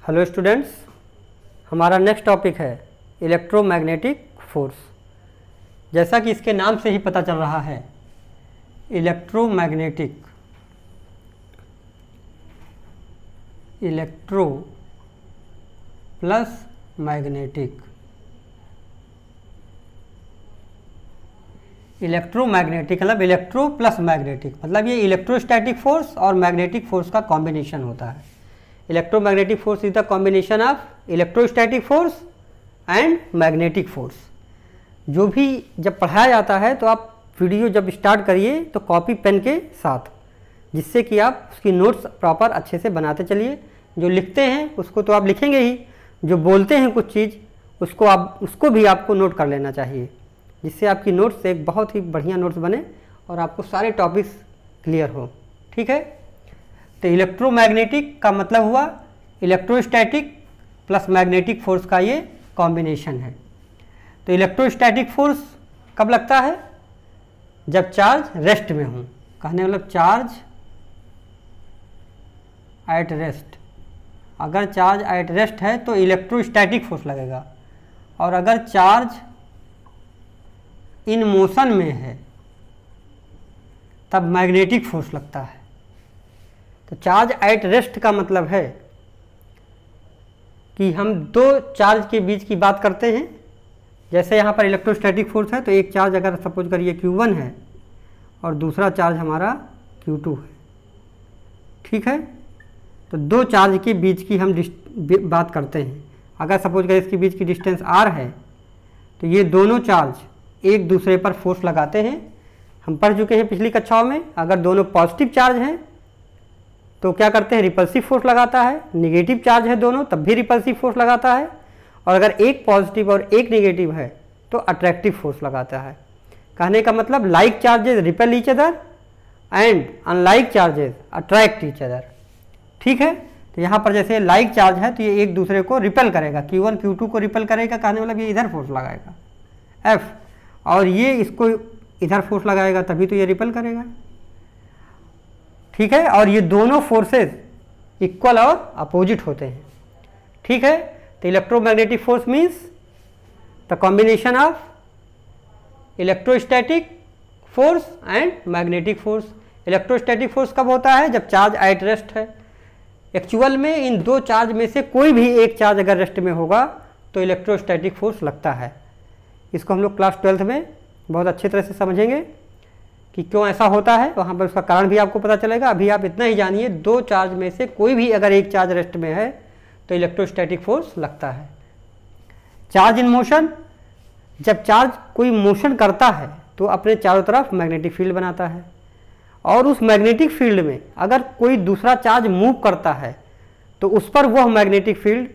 Hello students, हमारा next topic है electromagnetic force. जैसा कि इसके नाम से ही पता चल रहा है, electromagnetic, electro plus magnetic. Electromagnetic मतलब इलेक्ट्रो प्लस मैग्नेटिक, मतलब ये इलेक्ट्रोस्टैटिक फोर्स और मैग्नेटिक फोर्स का कॉम्बिनेशन होता है। Electromagnetic force is the combination of electrostatic force and magnetic force. जो भी जब पढ़ाया जाता है तो आप वीडियो जब स्टार्ट करिए तो कॉपी पेन के साथ, जिससे कि आप उसकी नोट्स प्रॉपर अच्छे से बनाते चलिए। जो लिखते हैं उसको तो आप लिखेंगे ही, जो बोलते हैं कुछ चीज़ उसको भी आपको नोट कर लेना चाहिए, जिससे आपकी नोट्स एक बहुत ही बढ़िया नोट्स बने और आपको सारे टॉपिक्स क्लियर हो। ठीक है, तो इलेक्ट्रोमैग्नेटिक का मतलब हुआ इलेक्ट्रोस्टैटिक प्लस मैग्नेटिक फोर्स का ये कॉम्बिनेशन है। तो इलेक्ट्रोस्टैटिक फोर्स कब लगता है? जब चार्ज रेस्ट में हो। कहने मतलब चार्ज एट रेस्ट। अगर चार्ज एट रेस्ट है तो इलेक्ट्रोस्टैटिक फोर्स लगेगा, और अगर चार्ज इन मोशन में है तब मैग्नेटिक फोर्स लगता है। तो चार्ज एट रेस्ट का मतलब है कि हम दो चार्ज के बीच की बात करते हैं। जैसे यहाँ पर इलेक्ट्रोस्टैटिक फोर्स है तो एक चार्ज अगर सपोज करिए Q1 है और दूसरा चार्ज हमारा Q2 है। ठीक है, तो दो चार्ज के बीच की हम बात करते हैं। अगर सपोज करिए इसके बीच की डिस्टेंस r है तो ये दोनों चार्ज एक दूसरे पर फोर्स लगाते हैं। हम पढ़ चुके हैं पिछली कक्षाओं में, अगर दोनों पॉजिटिव चार्ज हैं तो क्या करते हैं, रिपल्सिव फोर्स लगाता है। निगेटिव चार्ज है दोनों तब भी रिपल्सिव फोर्स लगाता है, और अगर एक पॉजिटिव और एक निगेटिव है तो अट्रैक्टिव फोर्स लगाता है। कहने का मतलब like charges repel each other and unlike charges attract each other. ठीक है, तो यहाँ पर जैसे लाइक चार्ज है तो ये एक दूसरे को रिपेल करेगा, Q1 Q2 को रिपेल करेगा। कहने मतलब ये इधर फोर्स लगाएगा F, और ये इसको इधर फोर्स लगाएगा तभी तो ये रिपेल करेगा। ठीक है, और ये दोनों फोर्सेस इक्वल और अपोजिट होते हैं। ठीक है, तो electromagnetic force means the combination of electrostatic force and magnetic force. Electrostatic force कब होता है? जब चार्ज एट रेस्ट है। एक्चुअल में इन दो चार्ज में से कोई भी एक चार्ज अगर रेस्ट में होगा तो इलेक्ट्रोस्टैटिक फोर्स लगता है। इसको हम लोग क्लास 12th में बहुत अच्छी तरह से समझेंगे कि क्यों ऐसा होता है, वहाँ पर उसका कारण भी आपको पता चलेगा। अभी आप इतना ही जानिए, दो चार्ज में से कोई भी अगर एक चार्ज रेस्ट में है तो इलेक्ट्रोस्टैटिक फोर्स लगता है। चार्ज इन मोशन, जब चार्ज कोई मोशन करता है तो अपने चारों तरफ मैग्नेटिक फील्ड बनाता है, और उस मैग्नेटिक फील्ड में अगर कोई दूसरा चार्ज मूव करता है तो उस पर वह मैग्नेटिक फील्ड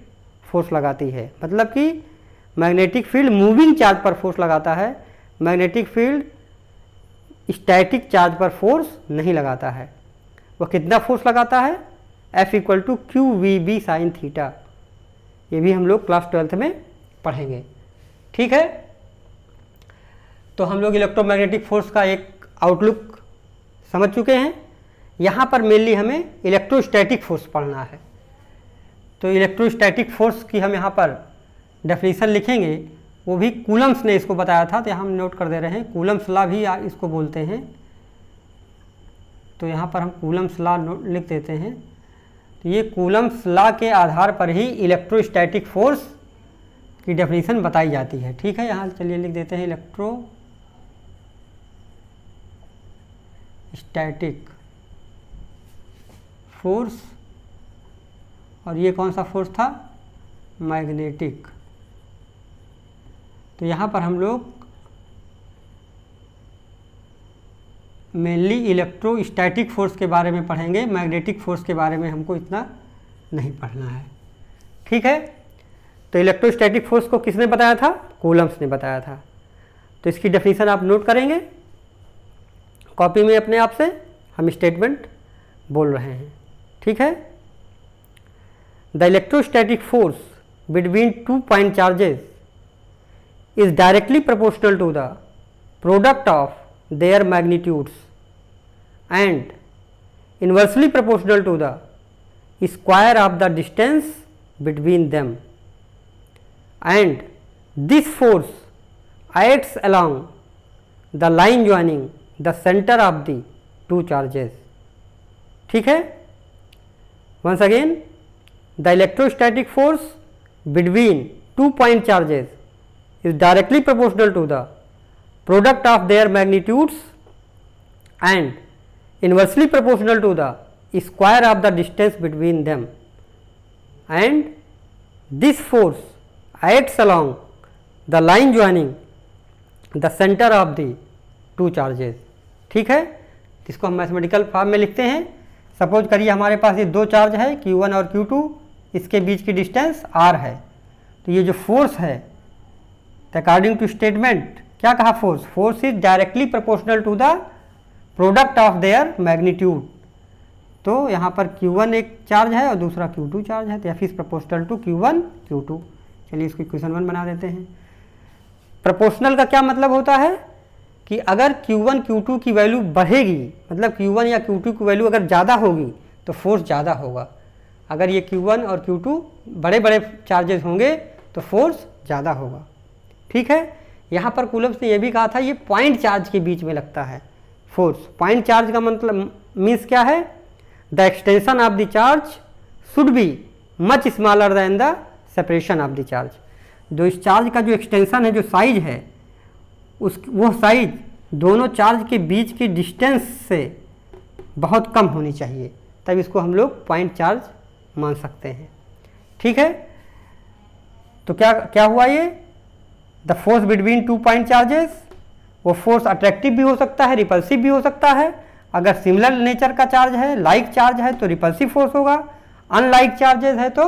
फोर्स लगाती है। मतलब कि मैग्नेटिक फील्ड मूविंग चार्ज पर फोर्स लगाता है, मैग्नेटिक फील्ड स्टैटिक चार्ज पर फोर्स नहीं लगाता है। वह कितना फोर्स लगाता है? F = QVB sin theta. ये भी हम लोग क्लास 12th में पढ़ेंगे। ठीक है, तो हम लोग इलेक्ट्रोमैग्नेटिक फोर्स का एक आउटलुक समझ चुके हैं। यहाँ पर मेनली हमें इलेक्ट्रोस्टैटिक फोर्स पढ़ना है। तो इलेक्ट्रोस्टैटिक फोर्स की हम यहाँ पर डेफिनेशन लिखेंगे, वो भी कूलम्स ने इसको बताया था, तो यहाँ हम नोट कर दे रहे हैं। कूलम्स लॉ भी इसको बोलते हैं, तो यहाँ पर हम कूलम्स लॉ लिख देते हैं। तो ये कूलम्स लॉ के आधार पर ही इलेक्ट्रोस्टैटिक फोर्स की डेफिनेशन बताई जाती है। ठीक है, यहाँ चलिए लिख देते हैं इलेक्ट्रोस्टैटिक फोर्स, और ये कौन सा फोर्स था? मैग्नेटिक। तो यहाँ पर हम लोग मेनली इलेक्ट्रोस्टैटिक फोर्स के बारे में पढ़ेंगे, मैग्नेटिक फोर्स के बारे में हमको इतना नहीं पढ़ना है। ठीक है, तो इलेक्ट्रोस्टैटिक फोर्स को किसने बताया था? कूलम्स ने बताया था। तो इसकी डेफिनेशन आप नोट करेंगे कॉपी में अपने आप से, हम स्टेटमेंट बोल रहे हैं। ठीक है, the electrostatic force between 2 point charges is directly proportional to the product of their magnitudes and inversely proportional to the square of the distance between them, and this force acts along the line joining the center of the two charges. ठीक है, once again, the electrostatic force between two point charges is directly proportional to the product of their magnitudes and inversely proportional to the square of the distance between them, and this force acts along the line joining the center of the two charges. ठीक है, इसको हम mathematical form में लिखते हैं. Suppose करिए हमारे पास ये दो चार्ज है Q1 और Q2, इसके बीच की डिस्टेंस r है. तो ये जो फोर्स है, अकॉर्डिंग टू स्टेटमेंट क्या कहा, force is directly proportional to the product of their magnitude. तो यहाँ पर Q1 एक चार्ज है और दूसरा Q2 चार्ज है, तो F is proportional to Q1 Q2. चलिए इसको इक्वेशन 1 बना देते हैं. प्रोपोर्शनल का क्या मतलब होता है कि अगर Q1 Q2 की वैल्यू बढ़ेगी, मतलब Q1 या Q2 की वैल्यू अगर ज़्यादा होगी तो फोर्स ज़्यादा होगा. अगर ये Q1 और Q2 बड़े बड़े चार्जेस होंगे तो फोर्स ज़्यादा होगा. ठीक है, यहाँ पर कूलम्स ने यह भी कहा था ये पॉइंट चार्ज के बीच में लगता है फोर्स. पॉइंट चार्ज का मतलब मीन्स क्या है, the extension of the charge should be much smaller than the separation of the charge. जो इस चार्ज का जो एक्सटेंशन है, जो साइज है, वो साइज दोनों चार्ज के बीच की डिस्टेंस से बहुत कम होनी चाहिए, तब इसको हम लोग पॉइंट चार्ज मान सकते हैं. ठीक है, तो क्या हुआ, ये the force between two point charges, वो फोर्स अट्रैक्टिव भी हो सकता है, रिपल्सिव भी हो सकता है. अगर सिमिलर नेचर का चार्ज है, लाइक चार्ज है, तो रिपल्सिव फोर्स होगा. अनलाइक चार्जेस है तो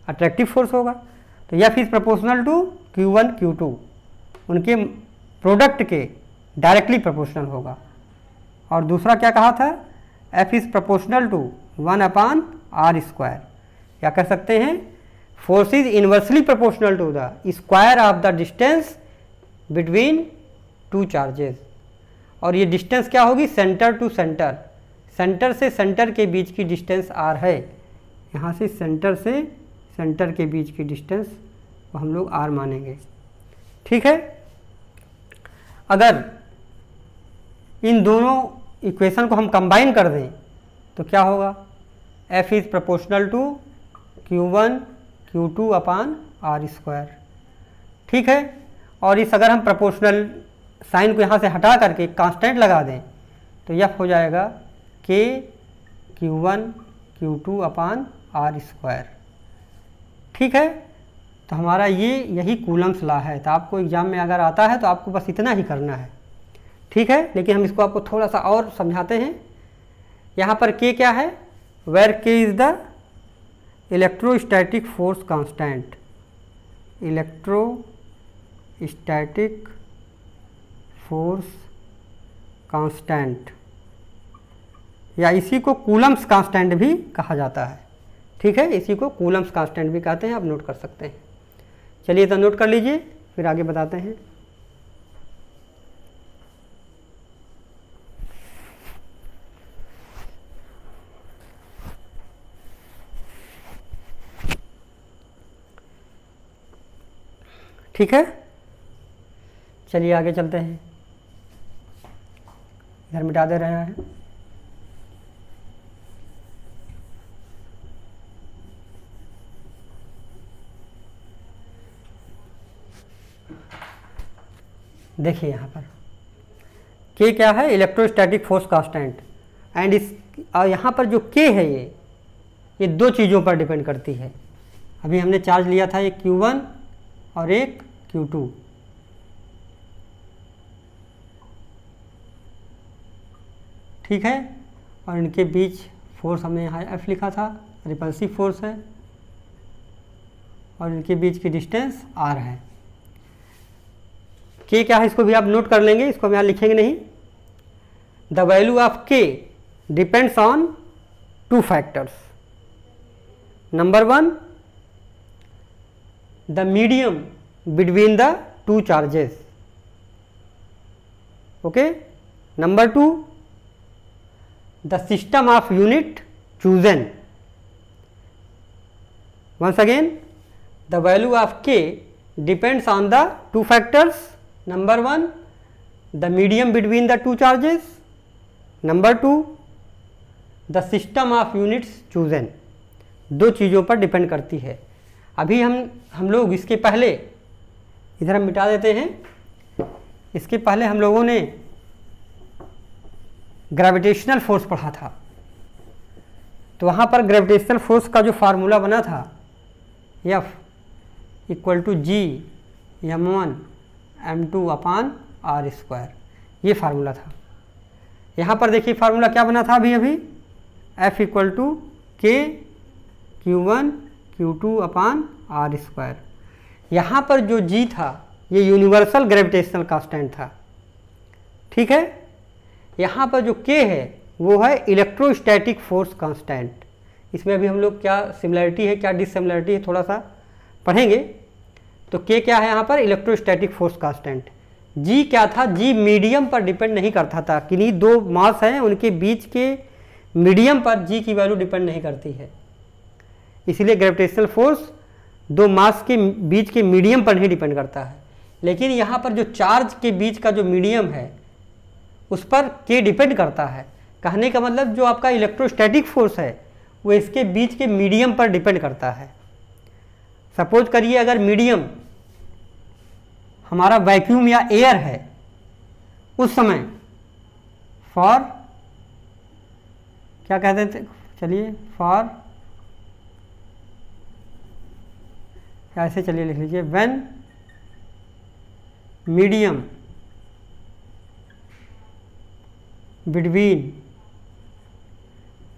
अट्रैक्टिव फोर्स होगा. तो F is proportional to Q1 Q2, उनके प्रोडक्ट के डायरेक्टली प्रोपोर्शनल होगा. और दूसरा क्या कहा था, F is proportional to 1/r². क्या कह सकते हैं, force is inversely proportional to the square of the distance between two charges. और ये डिस्टेंस क्या होगी, सेंटर टू सेंटर. सेंटर से सेंटर के बीच की डिस्टेंस r है, यहाँ से सेंटर के बीच की डिस्टेंस को हम लोग r मानेंगे. ठीक है, अगर इन दोनों इक्वेशन को हम कंबाइन कर दें तो क्या होगा, F is proportional to Q1 Q2/r². ठीक है, और इस अगर हम प्रोपोर्शनल साइन को यहाँ से हटा करके कांस्टेंट लगा दें तो F हो जाएगा K Q1 Q2/r². ठीक है, तो हमारा यही कूलम्स लॉ है. तो आपको एग्जाम में अगर आता है तो आपको बस इतना ही करना है. ठीक है, लेकिन हम इसको आपको थोड़ा सा और समझाते हैं. यहाँ पर K क्या है, where K is the electrostatic force constant. Electrostatic force constant, या इसी को कूलम्स कांस्टेंट भी कहा जाता है. ठीक है, इसी को कूलम्स कांस्टेंट भी कहते हैं, आप नोट कर सकते हैं. चलिए तो नोट कर लीजिए, फिर आगे बताते हैं. ठीक है, चलिए आगे चलते हैं. इधर मिटा दे रहे हैं. देखिए यहाँ पर K क्या है, इलेक्ट्रोस्टैटिक फोर्स कांस्टेंट. एंड इस यहाँ पर जो K है ये दो चीज़ों पर डिपेंड करती है. अभी हमने चार्ज लिया था एक Q1 और एक Q2. ठीक है, और इनके बीच फोर्स हमने यहाँ F लिखा था, रिपल्सिव फोर्स है, और इनके बीच की डिस्टेंस r है. K क्या है इसको भी आप नोट कर लेंगे, इसको हम यहाँ लिखेंगे नहीं. The value of K depends on two factors. Number 1, the medium between the two charges. Okay. Number 2, the system of unit chosen. Once again, the value of K depends on the two factors. Number one, the medium between the two charges. Number two, the system of units chosen. दो चीज़ों पर depend करती है। अभी हम लोग इसके पहले इधर हम मिटा देते हैं। इसके पहले हम लोगों ने ग्रेविटेशनल फोर्स पढ़ा था, तो वहाँ पर ग्रेविटेशनल फोर्स का जो फार्मूला बना था F = G m1m2/r², ये फार्मूला था। यहाँ पर देखिए फार्मूला क्या बना था अभी F = K/Q1/Q2/r²। यहाँ पर जो G था ये यूनिवर्सल ग्रेविटेशनल कांस्टेंट था, ठीक है। यहाँ पर जो K है वो है इलेक्ट्रोस्टैटिक फोर्स कांस्टेंट। इसमें अभी हम लोग क्या सिमिलरिटी है क्या डिससिमिलरिटी है थोड़ा सा पढ़ेंगे। तो K क्या है यहाँ पर? Electrostatic force constant. G क्या था? G मीडियम पर डिपेंड नहीं करता था, किन्हीं दो मास हैं उनके बीच के मीडियम पर G की वैल्यू डिपेंड नहीं करती है, इसलिए ग्रेविटेशनल फोर्स दो मास के बीच के मीडियम पर नहीं डिपेंड करता है। लेकिन यहाँ पर जो चार्ज के बीच का जो मीडियम है उस पर K डिपेंड करता है। कहने का मतलब जो आपका इलेक्ट्रोस्टैटिक फोर्स है वो इसके बीच के मीडियम पर डिपेंड करता है। सपोज करिए अगर मीडियम हमारा वैक्यूम या एयर है, उस समय फॉर क्या कहते थे, चलिए फॉर ऐसे चलिए लिख लीजिए, when medium between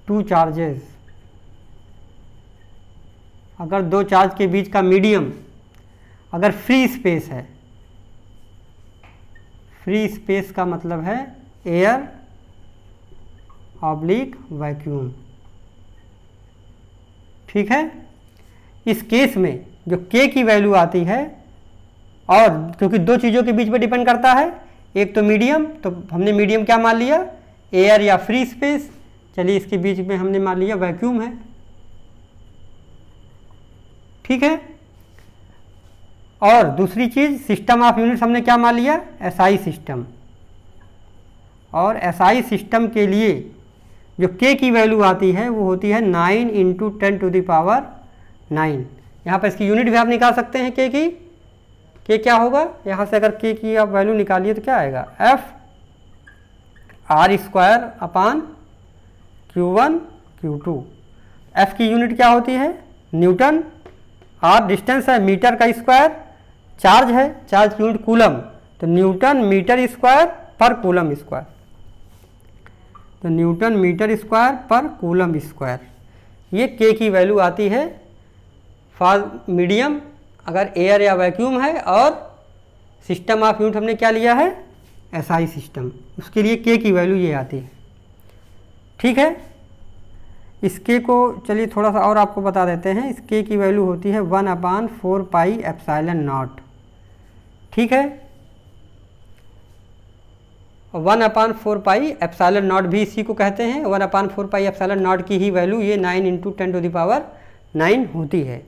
two charges, अगर दो चार्ज के बीच का मीडियम अगर फ्री स्पेस है, फ्री स्पेस का मतलब है एयर ऑब्लिक वैक्यूम, ठीक है। इस केस में जो K की वैल्यू आती है, और क्योंकि दो चीज़ों के बीच में डिपेंड करता है, एक तो मीडियम, तो हमने मीडियम क्या मान लिया? एयर या फ्री स्पेस। चलिए इसके बीच में हमने मान लिया वैक्यूम है, ठीक है। और दूसरी चीज़ सिस्टम ऑफ यूनिट्स हमने क्या मान लिया? SI system. और SI सिस्टम के लिए जो K की वैल्यू आती है वो होती है 9 × 10⁹। यहाँ पर इसकी यूनिट भी आप निकाल सकते हैं K की। K क्या होगा? यहाँ से अगर K की आप वैल्यू निकालिए तो क्या आएगा? F r² Q1/Q2। F की यूनिट क्या होती है? न्यूटन। R डिस्टेंस है, मीटर का स्क्वायर। चार्ज है, चार्ज की यूनिट कूलम, तो न्यूटन मीटर स्क्वायर पर कूलम स्क्वायर। तो न्यूटन मीटर स्क्वायर पर कूलम स्क्वायर, ये K की वैल्यू आती है फॉर मीडियम अगर एयर या वैक्यूम है। और सिस्टम ऑफ यूनिट हमने क्या लिया है? SI सिस्टम, उसके लिए K की वैल्यू ये आती है, ठीक है। इस K को चलिए थोड़ा सा और आपको बता देते हैं। इस K की वैल्यू होती है 1/4πε0, ठीक है। 1/4πε0 भी इसी को कहते हैं। 1/4πε0 की ही वैल्यू ये 9 × 10⁹ होती है।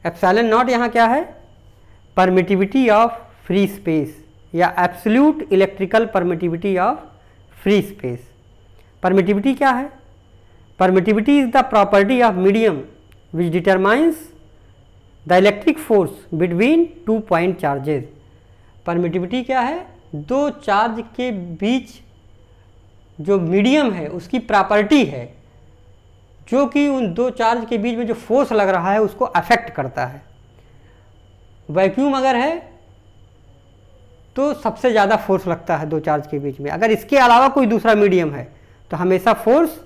एप्सिलॉन नॉट यहाँ क्या है? परमिटिविटी ऑफ फ्री स्पेस या absolute electrical permittivity of free space. Permittivity क्या है? Permittivity is the property of medium which determines the electric force between two point charges. Permittivity क्या है? दो चार्ज के बीच जो मीडियम है उसकी प्रॉपर्टी है जो कि उन दो चार्ज के बीच में जो फोर्स लग रहा है उसको अफेक्ट करता है। वैक्यूम अगर है तो सबसे ज़्यादा फोर्स लगता है दो चार्ज के बीच में। अगर इसके अलावा कोई दूसरा मीडियम है तो हमेशा फोर्स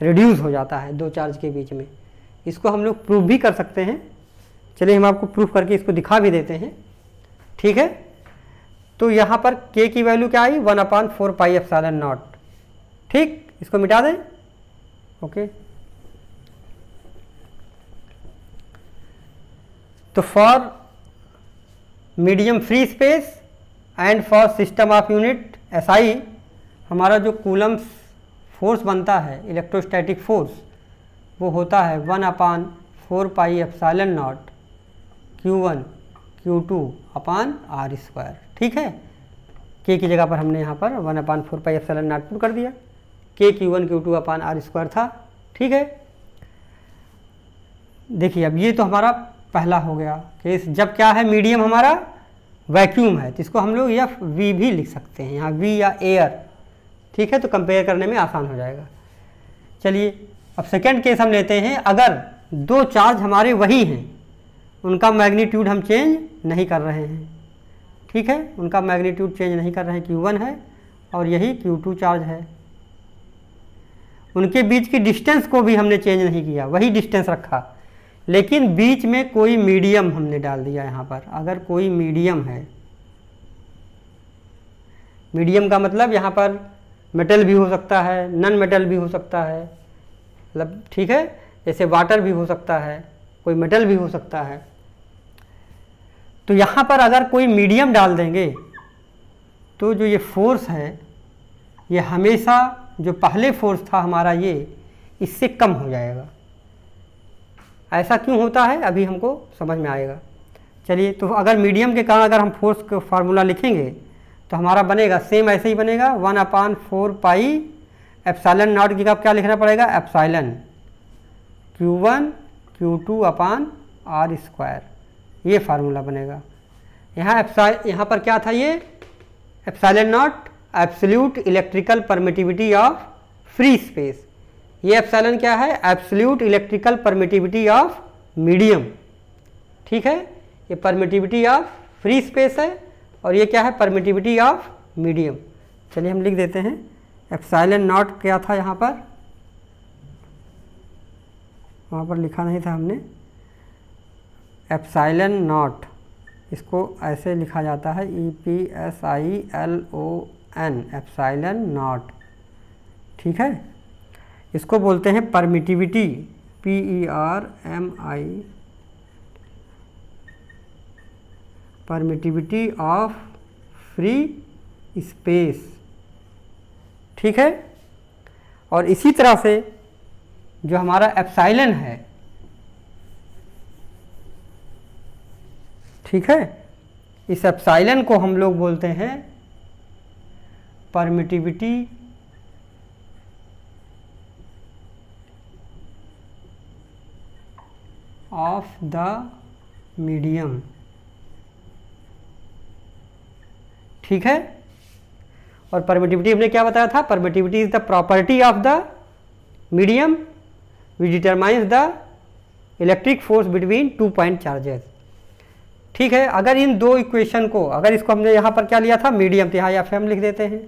रिड्यूस हो जाता है दो चार्ज के बीच में। इसको हम लोग प्रूव भी कर सकते हैं। चलिए हम आपको प्रूफ करके इसको दिखा भी देते हैं, ठीक है। तो यहाँ पर K की वैल्यू क्या आई? 1/4πε0, ठीक। इसको मिटा दें, ओके। तो for medium free space and for system of unit SI हमारा जो कूलम फोर्स बनता है इलेक्ट्रोस्टैटिक फोर्स वो होता है 1/4 4 pi epsilon not Q1 Q2 upon R square. ठीक है, के की जगह पर हमने यहाँ पर 1/4 पाई एप्सिलॉन नॉट पुट कर दिया, के Q1 Q2 अपान R स्क्वायर था। ठीक है, देखिए अब ये तो हमारा पहला हो गया केस, जब क्या है मीडियम हमारा वैक्यूम है, तो इसको हम लोग या वी भी लिख सकते हैं, यहाँ वी या एयर। ठीक है, तो कंपेयर करने में आसान हो जाएगा। चलिए अब सेकंड केस हम लेते हैं, अगर दो चार्ज हमारे वही हैं, उनका मैग्नीट्यूड हम चेंज नहीं कर रहे हैं। ठीक है, उनका मैग्नीट्यूड चेंज नहीं कर रहे हैं, Q1 है और यही Q2 चार्ज है। उनके बीच की डिस्टेंस को भी हमने चेंज नहीं किया, वही डिस्टेंस रखा, लेकिन बीच में कोई मीडियम हमने डाल दिया। यहाँ पर अगर कोई मीडियम है, मीडियम का मतलब यहाँ पर मेटल भी हो सकता है, नॉन मेटल भी हो सकता है, मतलब ठीक है, जैसे वाटर भी हो सकता है, कोई मेटल भी हो सकता है। तो यहाँ पर अगर कोई मीडियम डाल देंगे तो जो ये फोर्स है ये हमेशा जो पहले फोर्स था हमारा ये इससे कम हो जाएगा। ऐसा क्यों होता है अभी हमको समझ में आएगा। चलिए, तो अगर मीडियम के कारण अगर हम फोर्स का फार्मूला लिखेंगे तो हमारा बनेगा सेम ऐसे ही बनेगा, 1/4 पाई एप्सिलॉन नॉट की जगह क्या लिखना पड़ेगा, एप्सिलॉन Q1 Q2 अपान R स्क्वायर, ये फार्मूला बनेगा। यहाँ पर क्या था, ये epsilon not absolute electrical permittivity of free space. ये एप्सिलॉन क्या है, absolute electrical permittivity of medium. ठीक है, ये परमिटिविटी ऑफ फ्री स्पेस है और ये क्या है, परमिटिविटी ऑफ मीडियम। चलिए हम लिख देते हैं, एप्सिलॉन नॉट क्या था यहाँ पर, वहाँ पर लिखा नहीं था हमने, एप्सिलॉन नॉट, इसको ऐसे लिखा जाता है EPSILON, एप्सिलॉन नॉट। ठीक है, इसको बोलते हैं permittivity, PERMI, permittivity of free space. ठीक है, और इसी तरह से जो हमारा एप्सिलॉन है, ठीक है, इस एप्सिलॉन को हम लोग बोलते हैं परमिटिविटी ऑफ द मीडियम। ठीक है, और परमिटिविटी हमने क्या बताया था, permittivity is the property of the medium which determines the electric force between 2 point charges. ठीक है, अगर इन दो इक्वेशन को, अगर इसको हमने यहाँ पर क्या लिया था, मीडियम, तो यहाँ FM लिख देते हैं।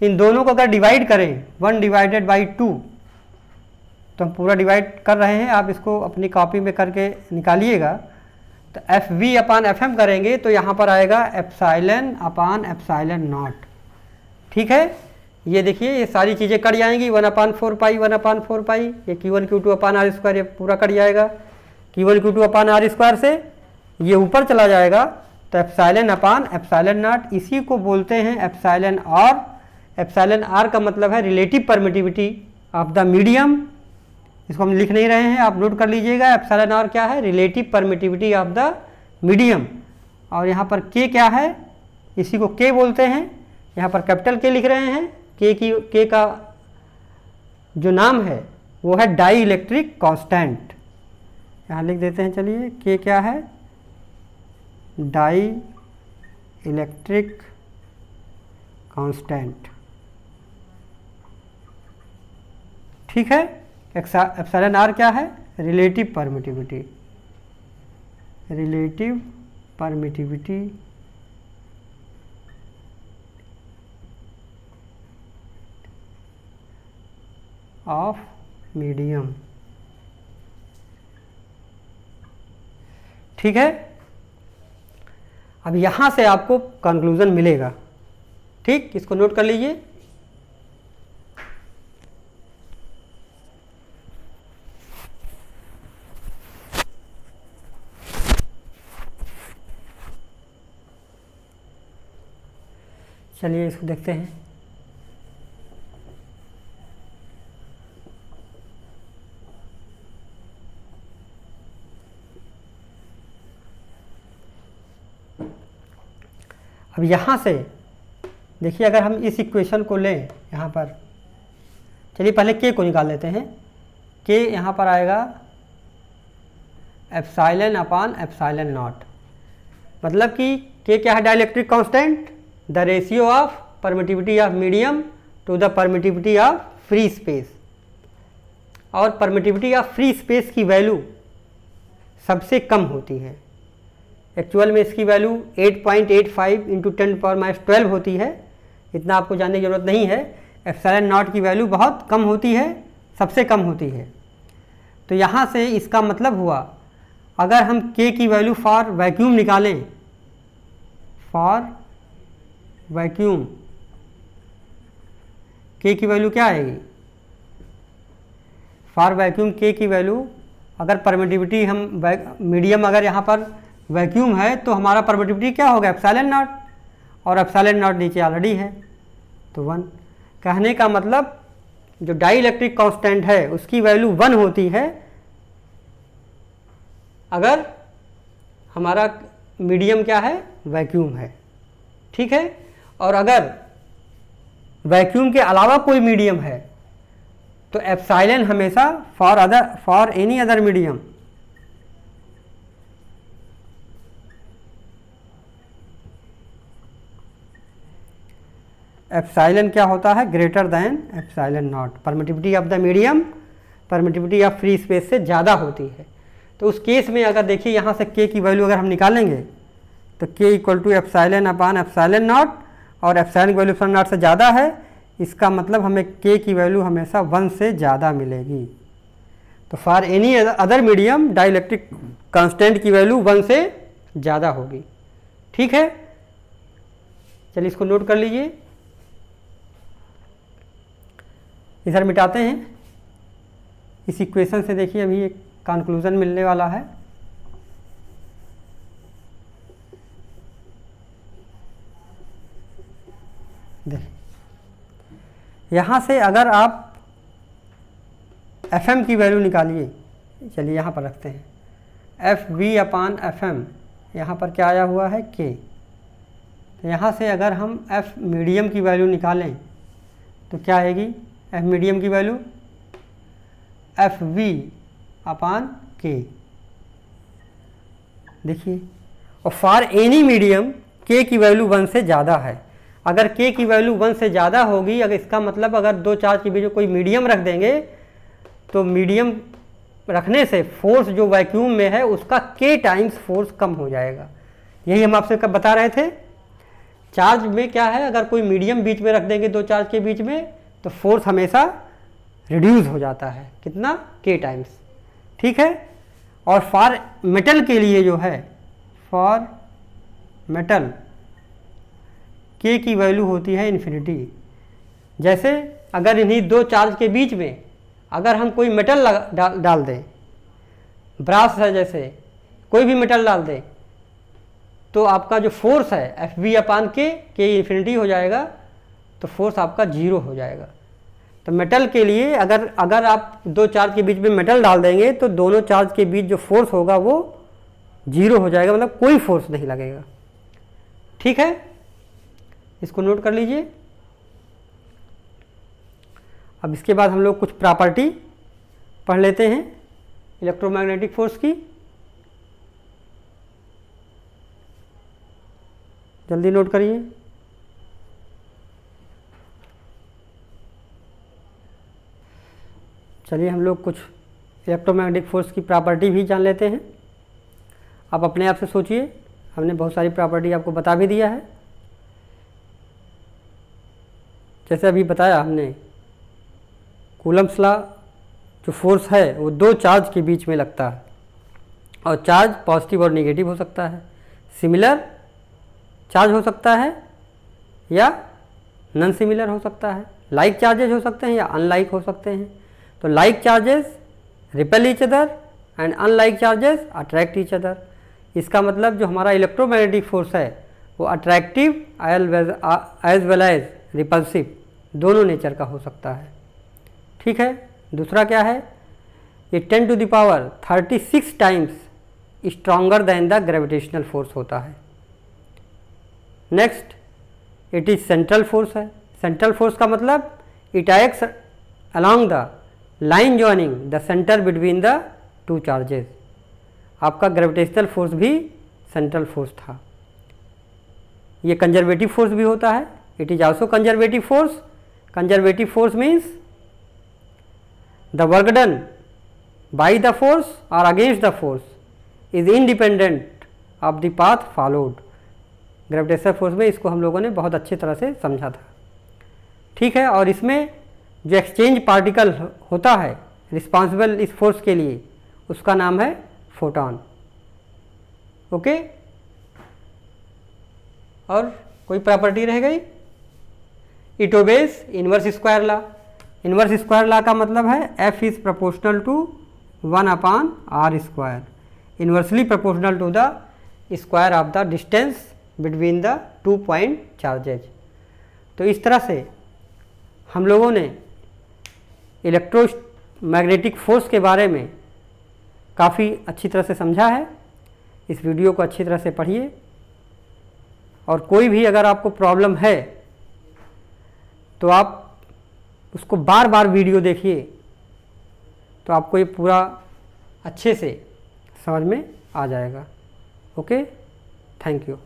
इन दोनों को अगर डिवाइड करें 1/2, तो हम पूरा डिवाइड कर रहे हैं, आप इसको अपनी कॉपी में करके निकालिएगा। तो FV अपान FM करेंगे तो यहाँ पर आएगा एप्सिलॉन अपान एप्सिलॉन नॉट। ठीक है, ये देखिए ये सारी चीज़ें कट जाएंगी, 1/4 पाई 1/4 पाई, ये Q1 Q2 अपान R स्क्वायर, ये पूरा कट जाएगा। Q1 Q2 अपान R स्क्वायर से ये ऊपर चला जाएगा, तो एप्सिलॉन अपान एप्सिलॉन नॉट, इसी को बोलते हैं एप्सिलॉन R। एप्सिलॉन R का मतलब है relative permittivity of the medium. इसको हम लिख नहीं रहे हैं, आप नोट कर लीजिएगा, एप्सिलॉन R क्या है, relative permittivity of the medium. और यहाँ पर K क्या है, इसी को K बोलते हैं, यहाँ पर कैपिटल K लिख रहे हैं। K का जो नाम है वो है डाई इलेक्ट्रिक कांस्टेंट, यहाँ लिख देते हैं। चलिए, K क्या है, डाई इलेक्ट्रिक कांस्टेंट। ठीक है, एप्सिलॉन R क्या है, relative permittivity, relative permittivity of medium. ठीक है, अब यहाँ से आपको कंक्लूजन मिलेगा। ठीक, इसको नोट कर लीजिए। चलिए इसको देखते हैं। अब यहाँ से देखिए, अगर हम इस इक्वेशन को लें यहाँ पर, चलिए पहले के को निकाल लेते हैं। के यहाँ पर आएगा एप्सिलॉन अपान एप्सिलॉन नॉट, मतलब कि के क्या है, dielectric constant, the ratio of permittivity of medium to the permittivity of free space. और परमिटिविटी ऑफ फ्री स्पेस की वैल्यू सबसे कम होती है। एक्चुअल में इसकी वैल्यू 8.85 इंटू 10⁻12 होती है, इतना आपको जानने की ज़रूरत नहीं है। एप्सिलॉन नॉट की वैल्यू बहुत कम होती है, सबसे कम होती है। तो यहाँ से इसका मतलब हुआ, अगर हम के की वैल्यू फॉर वैक्यूम निकालें, फॉर वैक्यूम के की वैल्यू क्या आएगी, फॉर वैक्यूम के की वैल्यू, अगर परमिटिविटी हम मीडियम अगर यहाँ पर वैक्यूम है तो हमारा परमिटिविटी क्या होगा, एप्सिलॉन नॉट, और एप्सिलॉन नॉट नीचे ऑलरेडी है तो 1। कहने का मतलब जो डाई इलेक्ट्रिक कांस्टेंट है उसकी वैल्यू 1 होती है अगर हमारा मीडियम क्या है, वैक्यूम है, ठीक है। और अगर वैक्यूम के अलावा कोई मीडियम है तो एप्सिलॉन हमेशा for any other medium epsilon क्या होता है, greater than epsilon not. Permittivity of the medium permittivity of free space से ज़्यादा होती है। तो उस केस में अगर देखिए यहाँ से के की वैल्यू अगर हम निकालेंगे तो K equal to epsilon upon epsilon naught, और एप्सिलॉन की वैल्यू एप्सिलॉन नॉट से ज़्यादा है, इसका मतलब हमें के की वैल्यू हमेशा 1 से ज़्यादा मिलेगी। तो for any other medium dielectric constant की वैल्यू 1 से ज़्यादा होगी, ठीक है। चलिए इसको नोट कर लीजिए, इधर मिटाते हैं। इस इक्वेशन से देखिए अभी एक कंक्लूजन मिलने वाला है। देखिए यहाँ से अगर आप एफ एम की वैल्यू निकालिए, चलिए यहाँ पर रखते हैं F V upon F M, यहाँ पर क्या आया हुआ है के। तो यहाँ से अगर हम एफ मीडियम की वैल्यू निकालें तो क्या आएगी, एफ मीडियम की वैल्यू एफ वी अपान के। देखिए, और फॉर एनी मीडियम के की वैल्यू 1 से ज़्यादा है। अगर के की वैल्यू 1 से ज़्यादा होगी, अगर इसका मतलब अगर दो चार्ज के बीच में कोई मीडियम रख देंगे तो मीडियम रखने से फोर्स जो वैक्यूम में है उसका के टाइम्स फोर्स कम हो जाएगा। यही हम आपसे कब बता रहे थे। चार्ज में क्या है, अगर कोई मीडियम बीच में रख देंगे दो चार्ज के बीच में तो फोर्स हमेशा रिड्यूस हो जाता है, कितना, के टाइम्स, ठीक है। और फॉर मेटल के लिए जो है, फॉर मेटल के की वैल्यू होती है इन्फिनिटी। जैसे अगर इन्हीं दो चार्ज के बीच में अगर हम कोई मेटल डाल दें, ब्रास है जैसे, कोई भी मेटल डाल दें, तो आपका जो फोर्स है एफ वी अपान के इन्फिनिटी हो जाएगा, तो फोर्स आपका 0 हो जाएगा। तो मेटल के लिए अगर आप दो चार्ज के बीच में मेटल डाल देंगे तो दोनों चार्ज के बीच जो फोर्स होगा वो 0 हो जाएगा, मतलब कोई फोर्स नहीं लगेगा, ठीक है। इसको नोट कर लीजिए। अब इसके बाद हम लोग कुछ प्रॉपर्टी पढ़ लेते हैं इलेक्ट्रोमैग्नेटिक फोर्स की। जल्दी नोट करिए। चलिए हम लोग कुछ इलेक्ट्रोमैग्नेटिक फोर्स की प्रॉपर्टी भी जान लेते हैं। आप अपने आप से सोचिए, हमने बहुत सारी प्रॉपर्टी आपको बता भी दिया है। जैसे अभी बताया हमने, कूलम्ब्स लॉ जो फोर्स है वो दो चार्ज के बीच में लगता है, और चार्ज पॉजिटिव और नेगेटिव हो सकता है, सिमिलर चार्ज हो सकता है या नॉन सिमिलर हो सकता है, लाइक चार्जेज हो सकते हैं या अनलाइक हो सकते हैं। तो like charges repel each other and unlike charges attract each other. इसका मतलब जो हमारा इलेक्ट्रोमैग्नेटिक फोर्स है वो attractive as well as repulsive दोनों नेचर का हो सकता है, ठीक है। दूसरा क्या है, ये 10⁻36 times stronger than the gravitational force होता है। Next it is central force है। सेंट्रल फोर्स का मतलब it acts along the line joining the centre between the two charges. आपका ग्रेविटेशनल फोर्स भी सेंट्रल फोर्स था। ये कंजर्वेटिव फोर्स भी होता है, it is also conservative force. Conservative force means the work done by the force और against the force is independent of the path followed. Gravitational force में इसको हम लोगों ने बहुत अच्छी तरह से समझा था, ठीक है। और इसमें जो एक्सचेंज पार्टिकल होता है रिस्पॉन्सिबल इस फोर्स के लिए, उसका नाम है फोटॉन। ओके, और कोई प्रॉपर्टी रह गई? It obeys inverse square law. Inverse square law का मतलब है F is proportional to 1/r², inversely proportional to the square of the distance between the 2 point charges. तो इस तरह से हम लोगों ने इलेक्ट्रोमैग्नेटिक फोर्स के बारे में काफ़ी अच्छी तरह से समझा है। इस वीडियो को अच्छी तरह से पढ़िए, और कोई भी अगर आपको प्रॉब्लम है तो आप उसको बार बार वीडियो देखिए, तो आपको ये पूरा अच्छे से समझ में आ जाएगा। Okay, thank you.